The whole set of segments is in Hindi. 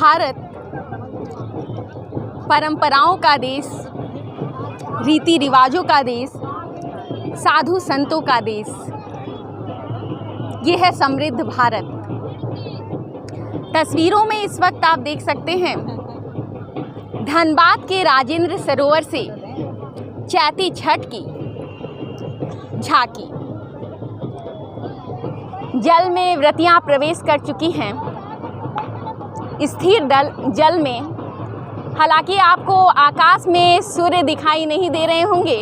भारत परंपराओं का देश, रीति रिवाजों का देश, साधु संतों का देश, ये है समृद्ध भारत। तस्वीरों में इस वक्त आप देख सकते हैं धनबाद के राजेंद्र सरोवर से चैती छठ की झांकी। जल में व्रतियां प्रवेश कर चुकी हैं। स्थिर जल में, हालांकि आपको आकाश में सूर्य दिखाई नहीं दे रहे होंगे,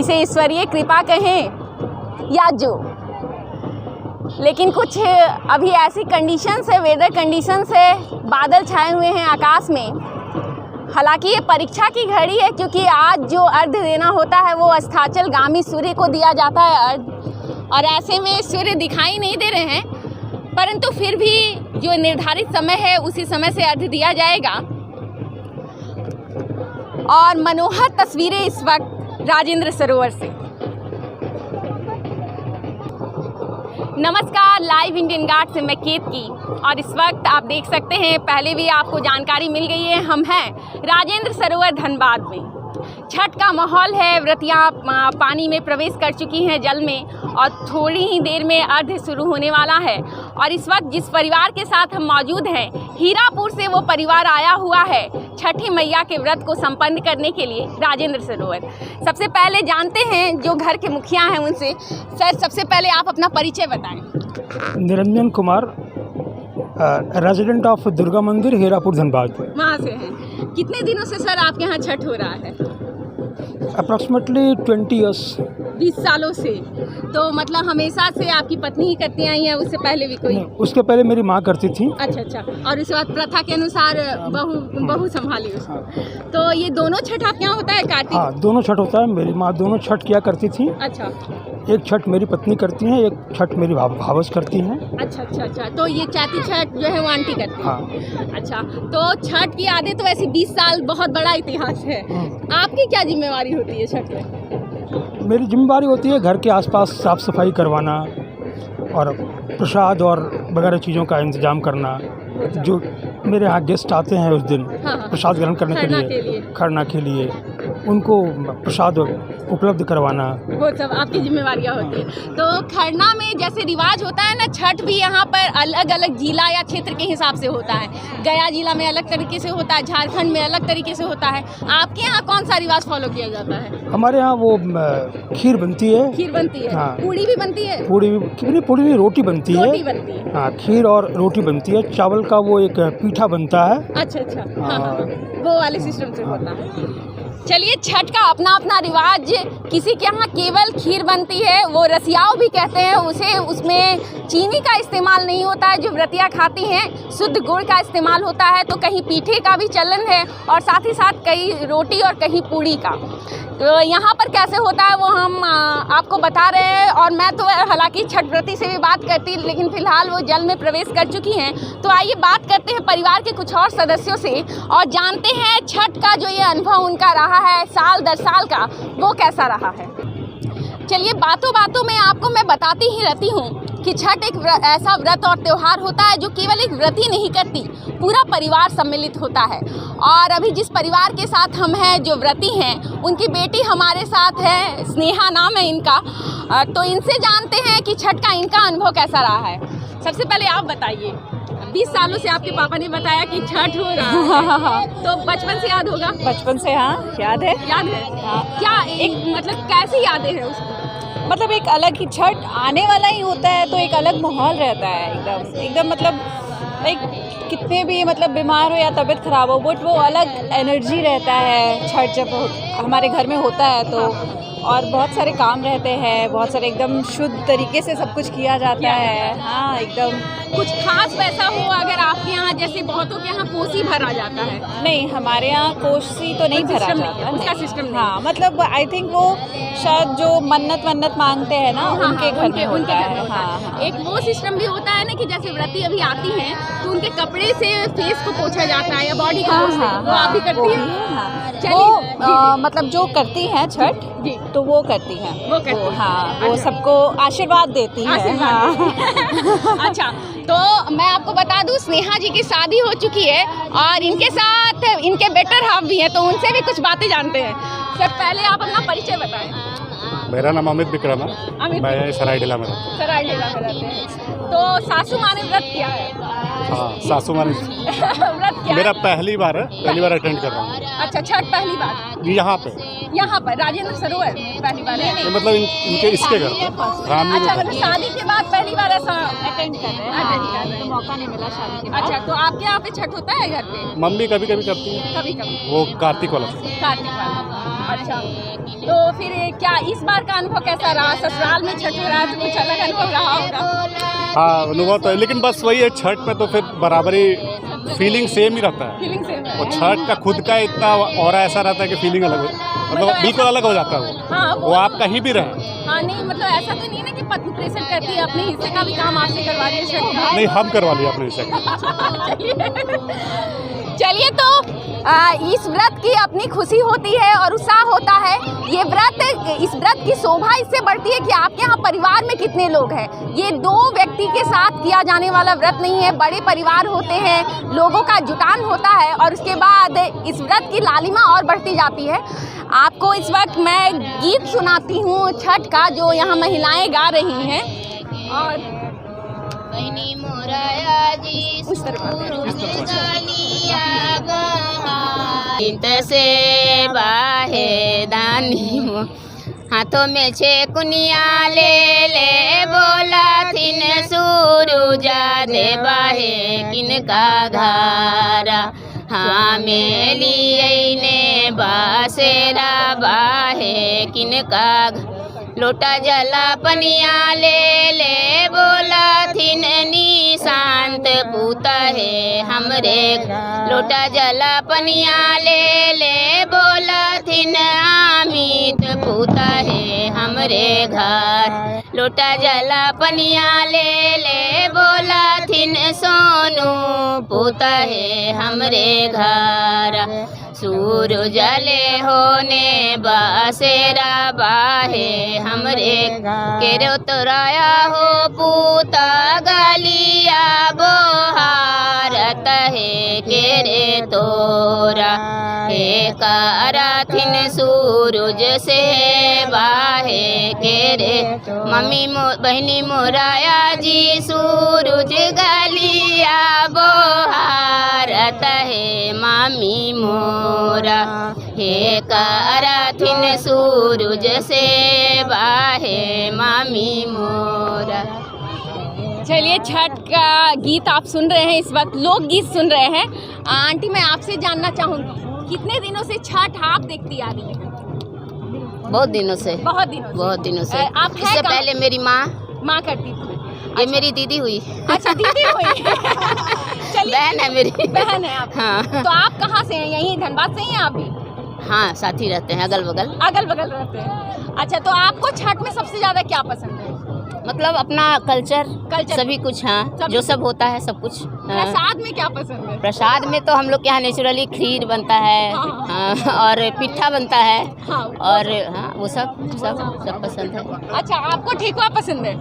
इसे ईश्वरीय कृपा कहें या जो, लेकिन कुछ अभी ऐसी कंडीशंस है, वेदर कंडीशंस है, बादल छाए हुए हैं आकाश में। हालांकि ये परीक्षा की घड़ी है, क्योंकि आज जो अर्घ्य देना होता है वो अस्ताचलगामी सूर्य को दिया जाता है अर्घ्य, और ऐसे में सूर्य दिखाई नहीं दे रहे हैं, परंतु फिर भी जो निर्धारित समय है उसी समय से अर्घ्य दिया जाएगा। और मनोहर तस्वीरें इस वक्त राजेंद्र सरोवर से। नमस्कार, लाइव इंडियन गार्ड से मैं केतकी, और इस वक्त आप देख सकते हैं, पहले भी आपको जानकारी मिल गई है, हम हैं राजेंद्र सरोवर धनबाद में। छठ का माहौल है, व्रतियाँ पानी में प्रवेश कर चुकी हैं जल में, और थोड़ी ही देर में अर्घ्य शुरू होने वाला है। और इस वक्त जिस परिवार के साथ हम मौजूद हैं, हीरापुर से वो परिवार आया हुआ है छठी मैया के व्रत को संपन्न करने के लिए राजेंद्र सरोवर। सबसे पहले जानते हैं जो घर के मुखिया हैं उनसे। सर, सबसे पहले आप अपना परिचय बताएं। निरंजन कुमार, रेजिडेंट ऑफ दुर्गा मंदिर, हीरापुर, धनबाद। वहाँ से हैं। कितने दिनों से सर आपके यहाँ छठ हो रहा है? Approximately 20 years. 20 सालों से। तो मतलब हमेशा से आपकी पत्नी ही करती आई हैं, उससे पहले भी कोई? उसके पहले मेरी माँ करती थी। अच्छा अच्छा। और उसके बाद प्रथा के अनुसार बहू संभाली उसको। तो ये दोनों छठ आपके यहाँ होता है कार्तिक? हाँ, दोनों छठ होता है। मेरी माँ दोनों छठ किया करती थी। अच्छा। एक छठ मेरी पत्नी करती हैं, एक छठ मेरी भावस करती हैं। अच्छा अच्छा अच्छा। तो ये चैती छठ जो है वो आंटी करती है? हाँ। अच्छा, तो छठ की आदत तो वैसे 20 साल बहुत बड़ा इतिहास है। आपकी क्या जिम्मेवारी होती है छठ में? मेरी जिम्मेदारी होती है घर के आसपास साफ़ सफाई करवाना और प्रसाद और वगैरह चीज़ों का इंतजाम करना। जो मेरे यहाँ गेस्ट आते हैं उस दिन प्रसाद ग्रहण करने के लिए, खरना के लिए, उनको प्रसाद उपलब्ध करवाना, वो सब आपकी जिम्मेवारियाँ होती है। तो खरना में जैसे रिवाज होता है ना, छठ भी यहाँ पर अलग अलग जिला या क्षेत्र के हिसाब से होता है। गया जिला में अलग तरीके से होता है, झारखंड में अलग तरीके से होता है। आपके यहाँ कौन सा रिवाज फॉलो किया जाता है? हमारे यहाँ वो खीर बनती है। खीर बनती है? हाँ। पूड़ी भी बनती है? पूड़ी नहीं, रोटी बनती है। रोटी बनती है। हाँ, खीर और रोटी बनती है। चावल का वो एक पीठा बनता है। अच्छा अच्छा। हाँ, वो वाले सिस्टम से होता है। चलिए, छठ का अपना अपना रिवाज। किसी के यहाँ केवल खीर बनती है, वो रसियाओ भी कहते हैं उसे। उसमें चीनी का इस्तेमाल नहीं होता है, जो व्रतियाँ खाती हैं शुद्ध गुड़ का इस्तेमाल होता है। तो कहीं पीठे का भी चलन है, और साथ ही साथ कहीं रोटी और कहीं पूड़ी का। तो यहाँ पर कैसे होता है वो हम आपको बता रहे हैं। और मैं तो हालांकि छठ व्रती से भी बात करती, लेकिन फिलहाल वो जल में प्रवेश कर चुकी हैं। तो आइए बात करते हैं परिवार के कुछ और सदस्यों से, और जानते हैं छठ का जो ये अनुभव उनका रहा है साल दर साल का, वो कैसा रहा है। चलिए, बातों बातों में आपको मैं बताती ही रहती हूँ कि छठ एक ऐसा व्रत और त्यौहार होता है जो केवल एक व्रती नहीं करती, पूरा परिवार सम्मिलित होता है। और अभी जिस परिवार के साथ हम हैं, जो व्रती हैं, उनकी बेटी हमारे साथ है, स्नेहा नाम है इनका। तो इनसे जानते हैं कि छठ का इनका अनुभव कैसा रहा है। सबसे पहले आप बताइए, 20 सालों से आपके पापा ने बताया कि छठ हो रहा है, तो बचपन से याद होगा? बचपन से, हाँ, याद है। याद है? हाँ। क्या एक मतलब कैसी यादें हैं उसको? मतलब एक अलग ही, छठ आने वाला ही होता है तो एक अलग माहौल रहता है, एकदम मतलब लाइक कितने भी मतलब बीमार हो या तबीयत ख़राब हो, बट वो अलग एनर्जी रहता है छठ जब हमारे घर में होता है तो। और बहुत सारे काम रहते हैं, बहुत सारे एकदम शुद्ध तरीके से सब कुछ किया जाता है। हाँ, एकदम। कुछ खास वैसा हो अगर आपके यहाँ, जैसे बहुतों के यहाँ कोसी भरा जाता है? नहीं, हमारे यहाँ कोसी तो नहीं भरा जाता। उसका सिस्टम नहीं। हाँ, मतलब आई थिंक वो शायद जो मन्नत मांगते हैं ना, उनके घर में होता है। हाँ, एक वो सिस्टम भी होता है ना कि जैसे व्रती अभी आती हैं तो उनके कपड़े से फेस को पोंछा जाता है या बॉडी को पोंछते हैं, वो आप भी करती हैं? वो मतलब जो करती हैं छठ जी। तो वो करती हैं, वो करती हैं। हाँ, वो अच्छा। सबको आशीर्वाद देती हैं। आशीर्वाद हाँ। अच्छा, तो मैं आपको बता दूं स्नेहा जी की शादी हो चुकी है और इनके साथ इनके बेटर हाफ भी हैं, तो उनसे भी कुछ बातें जानते हैं। सर पहले आप अपना परिचय बताएं। मेरा नाम अमित विक्रम है, अमित मैं सरायडीला में रहता हूँ। सरायलीला में रहते हैं। तो सासू माँ ने व्रत किया है। हाँ, सासू माँ ने व्रत किया मेरा है? पहली बार है, पहली बार अटेंड कर रहा हूँ अच्छा, छठ पहली बार यहाँ पे। यहाँ पर राजेंद्र सरोवर में पहली बार है। ये मतलब इनके इसके घर पे रामनी अच्छा, में। मतलब शादी के बाद पहली बार ऐसा अटेंड कर रहे हैं, attend कर हाँ, रहे हैं। तो मौका नहीं मिला शादी के बाद। अच्छा, तो आपके यहाँ पे छठ होता है घर पे? मम्मी कभी कभी करती है, कभी कभी वो कार्तिक वाला से। कार्तिक वाला। अच्छा, तो फिर क्या इस बार का अनुभव कैसा रहा? ससुराल में छठ हो रहा है तो कुछ अलग अनुभव रहा होगा। हाँ, अनुभव तो है, लेकिन बस वही है, छठ में तो फिर बराबरी फीलिंग सेम ही रहता है। फीलिंग सेम है। और छठ का खुद का इतना और ऐसा रहता है कि फीलिंग अलग है, मतलब बिल्कुल अलग हो जाता है हाँ, वो आप कहीं भी रहें। हाँ, नहीं मतलब ऐसा तो नहीं ना कि पत्नी प्रेशर करती है, अपने हिस्से का भी काम आपसे करवा रही है छठ का। नहीं, हम करवा लिया अपने हिस्से चलिए तो इस व्रत की अपनी खुशी होती है और उत्साह होता है। ये व्रत, इस व्रत की शोभा इससे बढ़ती है कि आपके यहाँ परिवार में कितने लोग हैं। ये दो व्यक्ति के साथ किया जाने वाला व्रत नहीं है, बड़े परिवार होते हैं, लोगों का जुटान होता है और उसके बाद इस व्रत की लालिमा और बढ़ती जाती है। आपको इस वक्त मैं गीत सुनाती हूँ छठ का, जो यहाँ महिलाएं गा रही हैं। और उस से बाहे दानी हाथों में छे कुनिया ले बोला थिन सूरुजा दे बाहे किनका घारा हाँ मेली ने बासेरा बाहे किनका लोटा जला पनिया ले बोला थिन नी शांत पूता है हमरे लोटा जला पनिया ले बोला थिन अमित पूता है हमरे घर लोटा जला पनिया ले बोला थिन सोनू पूता है हमरे घर सूरज जले होने बासेरा बाहे हमरे केरो तोराया हो पूता गलिया बोहारत है केरे तोरा हे कराथिन सूरज से बाहे केरे मम्मी बहनी मोराया जी सूरज गलिया बोहारत है मामी मोरा हे कराथिन सूरज से बाहे मामी मोरा। चलिए, छठ का गीत आप सुन रहे हैं, इस वक्त लोकगीत सुन रहे हैं। आंटी, मैं आपसे जानना चाहूँगी, कितने दिनों से छठ आप देखती आ रही हैं? बहुत दिनों से। बहुत दिनों से। आप इससे पहले मेरी माँ करती थी। ये मेरी दीदी हुई। अच्छा, दीदी हुई। चलिए, बहन है मेरी। बहन है आप। हाँ। तो आप कहाँ से हैं? यहीं धनबाद से ही हैं आप भी? हाँ, साथ ही रहते हैं, अगल बगल रहते हैं। अच्छा, तो आपको छठ में सबसे ज्यादा क्या पसंद है? मतलब अपना कल्चर सभी कुछ, हाँ, जो सब होता है सब कुछ। प्रसाद में क्या पसंद है? प्रसाद में तो हम लोग के यहाँ नेचुरली खीर बनता है, हाँ, और पिट्ठा बनता है, हाँ, और हाँ, वो सब पसंद है। अच्छा, आपको ठेकुआ पसंद है?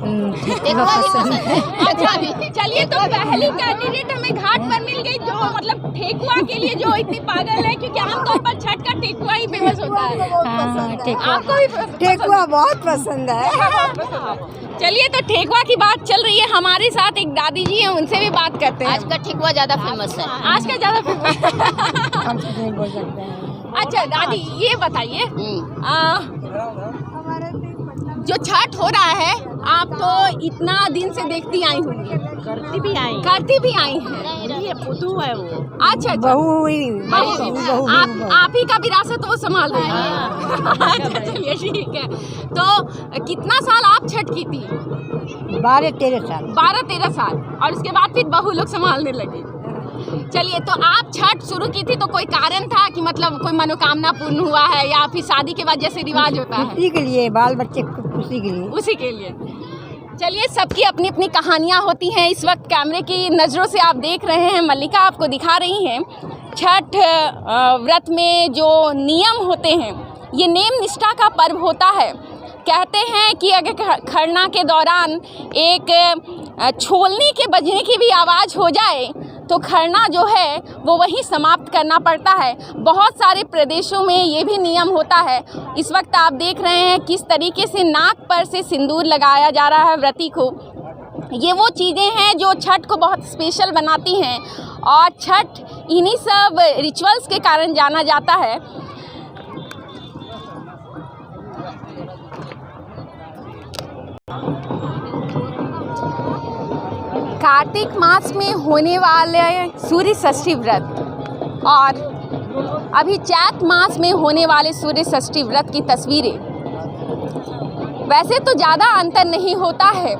ठेकुआ भी पसंद है। अच्छा, चलिए, तो पहली कैंडिडेट हमें घाट पर मिल गई जो मतलब ठेकुआ के लिए जो इतनी पागल है, क्योंकि आमतौर पर छठ का ठेकुआ ही फेमस होता है। आपको भी ठेकुआ बहुत पसंद है। चलिए, तो ठेकुआ की बात चल रही है, हमारे साथ एक दादी जी हैं, उनसे भी बात करते हैं। आज का ठेकुआ ज़्यादा फेमस है। आज का ज़्यादा हम कुछ नहीं बोल सकते हैं। अच्छा दादी, ये बताइए, जो छठ हो रहा है, आप तो इतना दिन से देखती आई होंगी। करती भी आई हैं। ये पुतू है वो। अच्छा, बहू हुई आप ही का विरासत वो संभाल रहे हैं। अच्छा, चलिए ठीक है। तो कितना साल आप छठ की थी? 12-13 साल। 12-13 साल, और उसके बाद फिर बहू लोग संभालने लगे। चलिए, तो आप छठ शुरू की थी तो कोई कारण था कि मतलब कोई मनोकामना पूर्ण हुआ है, या फिर शादी के बाद जैसे रिवाज होता है? खुशी के लिए, बाल बच्चे खुशी के लिए। उसी के लिए। चलिए, सबकी अपनी अपनी कहानियाँ होती हैं। इस वक्त कैमरे की नज़रों से आप देख रहे हैं, मल्लिका आपको दिखा रही हैं छठ व्रत में जो नियम होते हैं, ये नेम निष्ठा का पर्व होता है। कहते हैं कि अगर खरना के दौरान एक छोलनी के बजने की भी आवाज़ हो जाए तो खरना जो है वो वहीं समाप्त करना पड़ता है। बहुत सारे प्रदेशों में ये भी नियम होता है। इस वक्त आप देख रहे हैं किस तरीके से नाक पर से सिंदूर लगाया जा रहा है व्रती को। ये वो चीज़ें हैं जो छठ को बहुत स्पेशल बनाती हैं और छठ इन्हीं सब रिचुअल्स के कारण जाना जाता है। कार्तिक मास में होने वाले सूर्य षष्ठी व्रत और अभी चैत मास में होने वाले सूर्य षष्ठी व्रत की तस्वीरें, वैसे तो ज़्यादा अंतर नहीं होता है,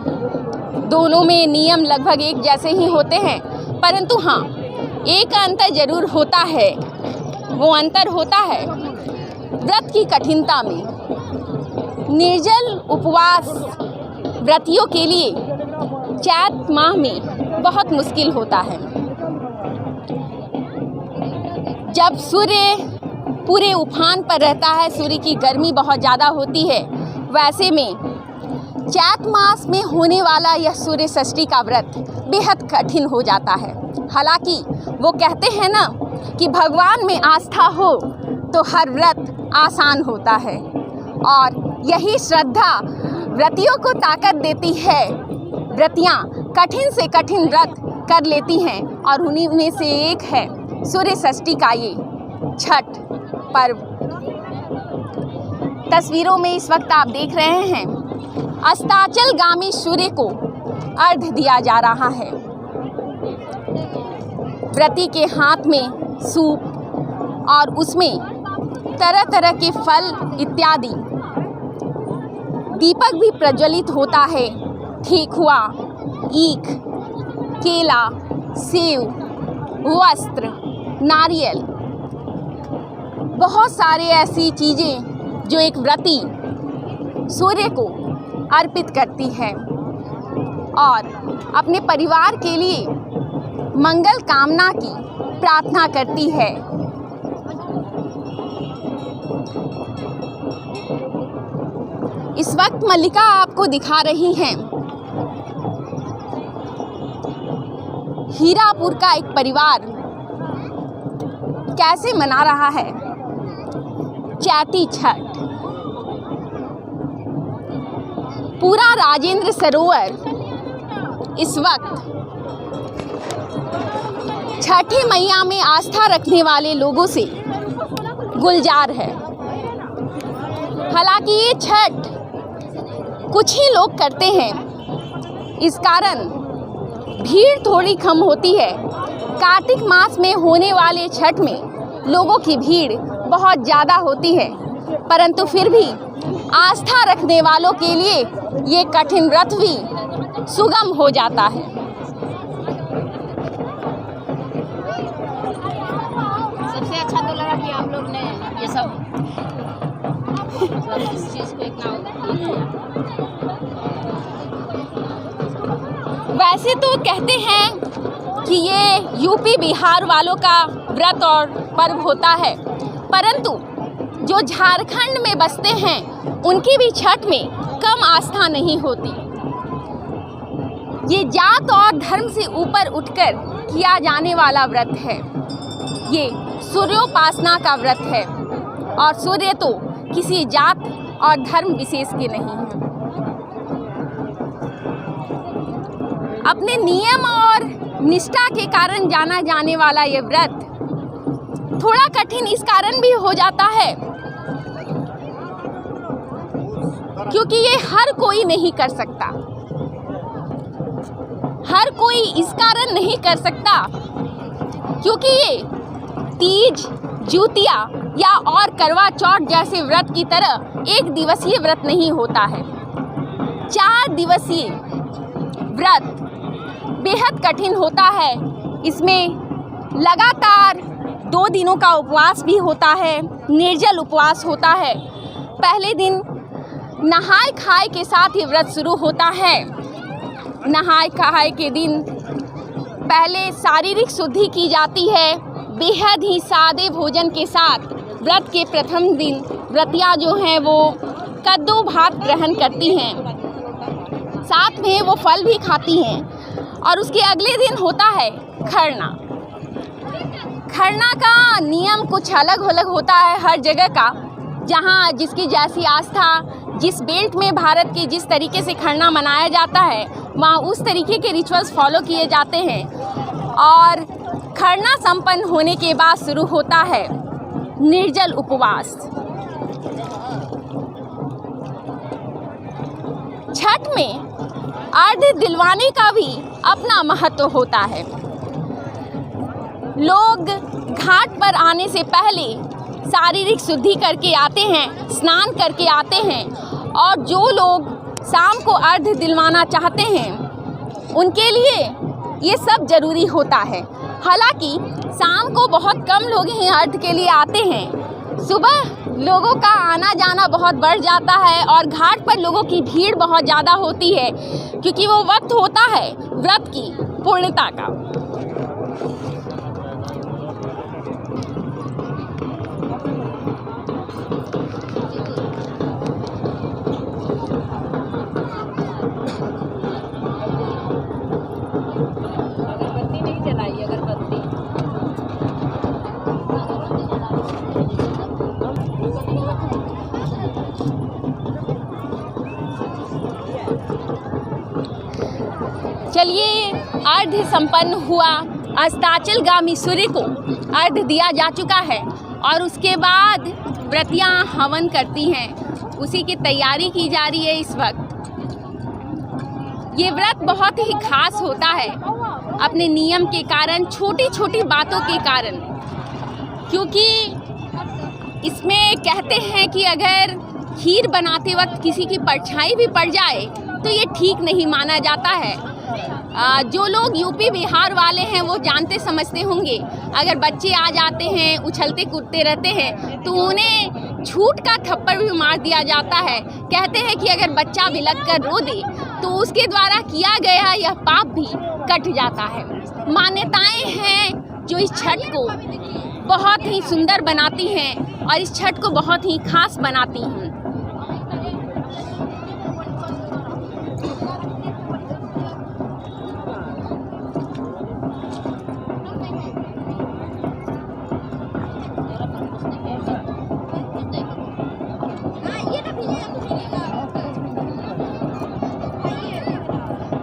दोनों में नियम लगभग एक जैसे ही होते हैं, परंतु हाँ एक अंतर ज़रूर होता है। वो अंतर होता है व्रत की कठिनता में। निर्जल उपवास व्रतियों के लिए चैत माह में बहुत मुश्किल होता है। जब सूर्य पूरे उफान पर रहता है, सूर्य की गर्मी बहुत ज़्यादा होती है, वैसे में चैत मास में होने वाला यह सूर्य षष्ठी का व्रत बेहद कठिन हो जाता है। हालांकि वो कहते हैं ना कि भगवान में आस्था हो तो हर व्रत आसान होता है और यही श्रद्धा व्रतियों को ताकत देती है। व्रतियाँ कठिन से कठिन व्रत कर लेती हैं और उन्हीं में से एक है सूर्य षष्ठी का ये छठ पर्व। तस्वीरों में इस वक्त आप देख रहे हैं अस्ताचलगामी सूर्य को अर्घ्य दिया जा रहा है। व्रती के हाथ में सूप और उसमें तरह तरह के फल इत्यादि, दीपक भी प्रज्वलित होता है। ठेकुआ, ईख, केला, सेव, वस्त्र, नारियल, बहुत सारे ऐसी चीज़ें जो एक व्रती सूर्य को अर्पित करती है और अपने परिवार के लिए मंगल कामना की प्रार्थना करती है। इस वक्त मल्लिका आपको दिखा रही हैं हीरापुर का एक परिवार कैसे मना रहा है चैती छठ। पूरा राजेंद्र सरोवर इस वक्त छठी मैया में आस्था रखने वाले लोगों से गुलजार है। हालांकि ये छठ कुछ ही लोग करते हैं, इस कारण भीड़ थोड़ी कम होती है। कार्तिक मास में होने वाले छठ में लोगों की भीड़ बहुत ज़्यादा होती है, परंतु फिर भी आस्था रखने वालों के लिए ये कठिन व्रत भी सुगम हो जाता है। सबसे अच्छा तो लगा कि आप लोग ने ये सब इस चीज़ को इतना वैसे तो कहते हैं कि ये यूपी बिहार वालों का व्रत और पर्व होता है, परंतु जो झारखंड में बसते हैं उनकी भी छठ में कम आस्था नहीं होती। ये जात और धर्म से ऊपर उठकर किया जाने वाला व्रत है। ये सूर्योपासना का व्रत है और सूर्य तो किसी जात और धर्म विशेष के नहीं है। अपने नियम और निष्ठा के कारण जाना जाने वाला ये व्रत थोड़ा कठिन इस कारण भी हो जाता है क्योंकि ये हर कोई नहीं कर सकता। हर कोई इस कारण नहीं कर सकता क्योंकि ये तीज, ज्योतिया या और करवा चौथ जैसे व्रत की तरह एक दिवसीय व्रत नहीं होता है। 4 दिवसीय व्रत बेहद कठिन होता है। इसमें लगातार 2 दिनों का उपवास भी होता है, निर्जल उपवास होता है। पहले दिन नहाय खाए के साथ ये व्रत शुरू होता है। नहाय खाए के दिन पहले शारीरिक शुद्धि की जाती है, बेहद ही सादे भोजन के साथ व्रत के प्रथम दिन व्रतियाँ जो हैं वो कद्दू भात ग्रहण करती हैं, साथ में वो फल भी खाती हैं। और उसके अगले दिन होता है खरना। खरना का नियम कुछ अलग अलग होता है हर जगह का, जहाँ जिसकी जैसी आस्था, जिस बेल्ट में भारत के जिस तरीके से खरना मनाया जाता है वहाँ उस तरीके के रिचुअल्स फॉलो किए जाते हैं। और खरना संपन्न होने के बाद शुरू होता है निर्जल उपवास। छठ में अर्घ्य दिलवाने का भी अपना महत्व होता है। लोग घाट पर आने से पहले शारीरिक शुद्धि करके आते हैं, स्नान करके आते हैं, और जो लोग शाम को अर्घ्य दिलवाना चाहते हैं उनके लिए ये सब ज़रूरी होता है। हालांकि शाम को बहुत कम लोग ही अर्घ्य के लिए आते हैं। सुबह लोगों का आना जाना बहुत बढ़ जाता है और घाट पर लोगों की भीड़ बहुत ज़्यादा होती है, क्योंकि वो वक्त होता है व्रत की पूर्णता का। अगरबत्ती नहीं जलाई, अगरबत्ती चलिए, अर्घ्य संपन्न हुआ। अस्ताचलगामी सूर्य को अर्घ्य दिया जा चुका है और उसके बाद व्रतियाँ हवन करती हैं, उसी की तैयारी की जा रही है इस वक्त। ये व्रत बहुत ही खास होता है अपने नियम के कारण, छोटी छोटी बातों के कारण, क्योंकि इसमें कहते हैं कि अगर खीर बनाते वक्त किसी की परछाई भी पड़ जाए तो ये ठीक नहीं माना जाता है। जो लोग यूपी बिहार वाले हैं वो जानते समझते होंगे, अगर बच्चे आ जाते हैं उछलते कूदते रहते हैं तो उन्हें झूठ का थप्पड़ भी मार दिया जाता है। कहते हैं कि अगर बच्चा बिलख कर रो दे तो उसके द्वारा किया गया यह पाप भी कट जाता है। मान्यताएं हैं जो इस छठ को बहुत ही सुंदर बनाती हैं और इस छठ को बहुत ही खास बनाती हैं।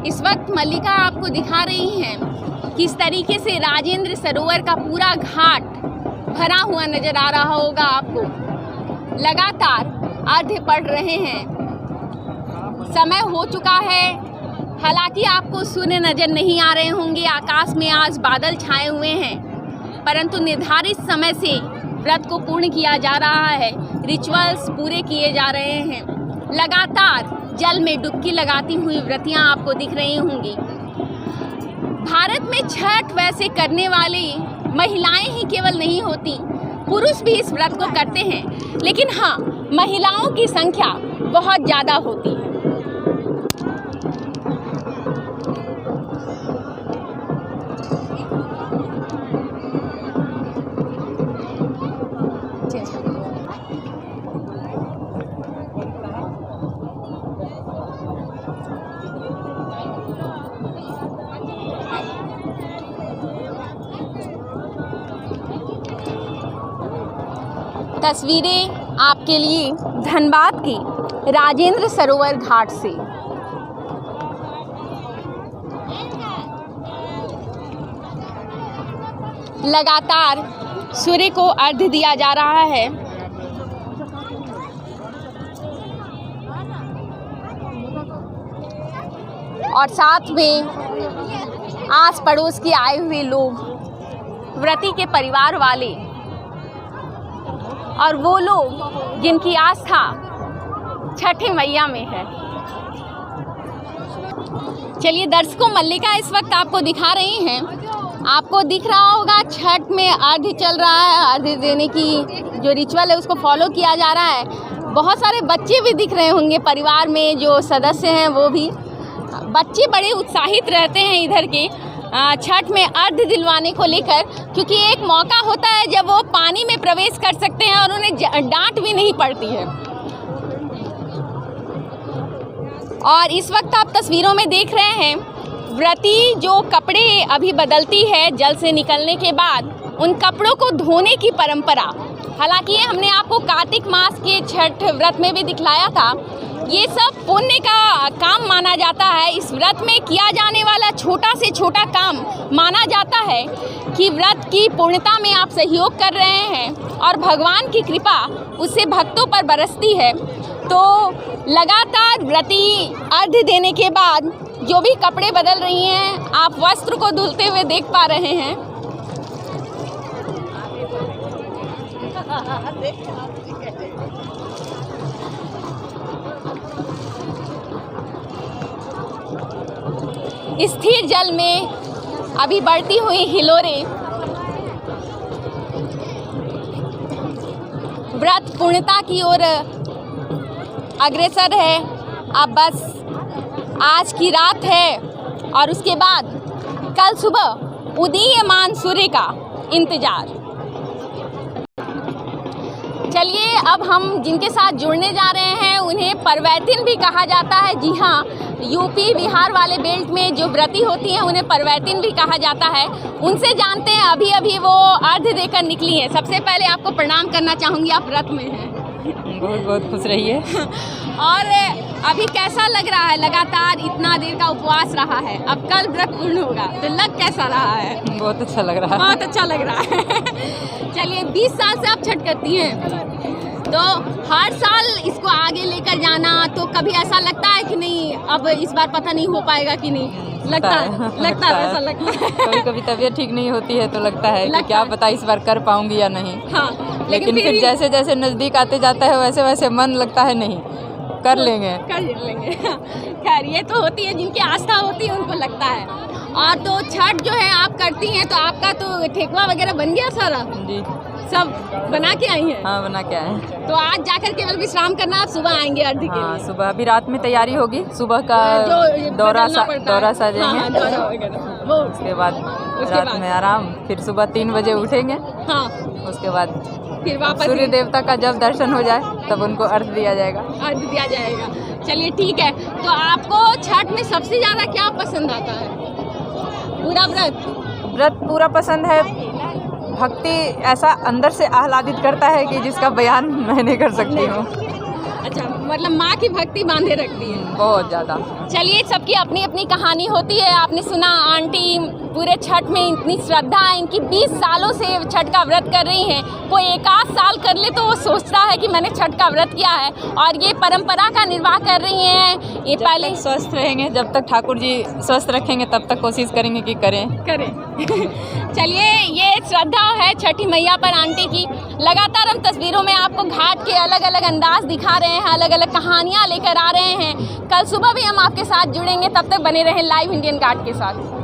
इस वक्त मल्लिका आपको दिखा रही हैं किस तरीके से राजेंद्र सरोवर का पूरा घाट भरा हुआ नजर आ रहा होगा आपको। लगातार अर्घ्य पड़ रहे हैं, समय हो चुका है। हालांकि आपको सूर्य नजर नहीं आ रहे होंगे, आकाश में आज बादल छाए हुए हैं, परंतु निर्धारित समय से व्रत को पूर्ण किया जा रहा है, रिचुअल्स पूरे किए जा रहे हैं। लगातार जल में डुबकी लगाती हुई व्रतियाँ आपको दिख रही होंगी। भारत में छठ वैसे करने वाली महिलाएं ही केवल नहीं होती, पुरुष भी इस व्रत को करते हैं, लेकिन हाँ, महिलाओं की संख्या बहुत ज़्यादा होती है। तस्वीरें आपके लिए धनबाद की राजेंद्र सरोवर घाट से। लगातार सूर्य को अर्घ्य दिया जा रहा है। और साथ में आस पड़ोस के आए हुए लोग, व्रती के परिवार वाले और वो लोग जिनकी आस्था छठी मैया में है। चलिए दर्शकों, मल्लिका इस वक्त आपको दिखा रही हैं। आपको दिख रहा होगा छठ में अर्घ्य चल रहा है, अर्घ्य देने की जो रिचुअल है उसको फॉलो किया जा रहा है। बहुत सारे बच्चे भी दिख रहे होंगे, परिवार में जो सदस्य हैं वो भी। बच्चे बड़े उत्साहित रहते हैं इधर के, छठ में अर्घ दिलवाने को लेकर, क्योंकि एक मौका होता है जब वो पानी में प्रवेश कर सकते हैं और उन्हें डांट भी नहीं पड़ती है। और इस वक्त आप तस्वीरों में देख रहे हैं व्रती जो कपड़े अभी बदलती है जल से निकलने के बाद, उन कपड़ों को धोने की परंपरा। हालांकि ये हमने आपको कार्तिक मास के छठ व्रत में भी दिखलाया था। ये सब पुण्य का काम माना जाता है। इस व्रत में किया जाने वाला छोटा से छोटा काम माना जाता है कि व्रत की पूर्णता में आप सहयोग कर रहे हैं और भगवान की कृपा उससे भक्तों पर बरसती है। तो लगातार व्रती अर्घ देने के बाद जो भी कपड़े बदल रही हैं, आप वस्त्र को धुलते हुए देख पा रहे हैं। स्थिर जल में अभी बढ़ती हुई हिलोरें व्रत पूर्णता की ओर अग्रसर है। अब बस आज की रात है और उसके बाद कल सुबह उदीयमान सूर्य का इंतजार। चलिए अब हम जिनके साथ जुड़ने जा रहे हैं उन्हें परवैतिन भी कहा जाता है। जी हाँ, यूपी बिहार वाले बेल्ट में जो व्रती होती हैं उन्हें परवैतिन भी कहा जाता है। उनसे जानते हैं, अभी अभी वो अर्घ देकर निकली हैं। सबसे पहले आपको प्रणाम करना चाहूँगी, आप व्रत में हैं। बहुत बहुत खुश रहिए। और अभी कैसा लग रहा है? लगातार इतना देर का उपवास रहा है, अब कल व्रत पूर्ण होगा, तो लग कैसा रहा है? बहुत अच्छा लग रहा है। बहुत अच्छा लग रहा है। चलिए 20 साल से आप छठ करती हैं, तो हर साल इसको आगे लेकर जाना, तो कभी ऐसा लगता है कि नहीं अब इस बार पता नहीं हो पाएगा कि नहीं? लगता है ऐसा लगता है। कभी कभी तबीयत ठीक नहीं होती है तो लगता है कि क्या पता इस बार कर पाऊंगी या नहीं। हाँ, लेकिन फिर जैसे जैसे नज़दीक आते जाता है वैसे वैसे मन लगता है नहीं कर लेंगे। खैर, ये तो होती है, जिनकी आस्था होती है उनको लगता है। और तो छठ जो है आप करती हैं, तो आपका तो ठेकुआ वगैरह बन गया सारा? जी, सब बना के आई हैं? हाँ, बना के आए हैं। तो आज जाकर केवल विश्राम करना, आप सुबह आएंगे अर्घ के लिए? हाँ, सुबह अभी रात में तैयारी होगी, सुबह का दौरा साजेंगे, वो उसके बाद रात में आराम, फिर सुबह 3 बजे उठेंगे। हाँ, उसके बाद फिर वापस सूर्य देवता का जब दर्शन हो जाए तब उनको अर्घ दिया जाएगा। अर्घ दिया जाएगा। चलिए ठीक है, तो आपको छठ में सबसे ज़्यादा क्या पसंद आता है? पूरा व्रत पूरा पसंद है। भक्ति ऐसा अंदर से आह्लादित करता है कि जिसका बयान मैं नहीं कर सकती हूँ। अच्छा, मतलब माँ की भक्ति बांधे रखती है बहुत ज़्यादा। चलिए, सबकी अपनी अपनी कहानी होती है। आपने सुना, आंटी पूरे छठ में इतनी श्रद्धा है, इनकी 20 सालों से छठ का व्रत कर रही हैं। कोई 1 साल कर ले तो वो सोचता है कि मैंने छठ का व्रत किया है, और ये परंपरा का निर्वाह कर रही हैं। ये पहले स्वस्थ रहेंगे, जब तक ठाकुर जी स्वस्थ रखेंगे तब तक कोशिश करेंगे कि करें। चलिए, ये श्रद्धा है छठी मैया पर आंटी की। लगातार हम तस्वीरों में आपको घाट के अलग अलग अंदाज दिखा रहे हैं, अलग अलग कहानियाँ लेकर आ रहे हैं। कल सुबह भी हम आपके साथ जुड़ेंगे, तब तक बने रहें लाइव इंडियन घाट के साथ।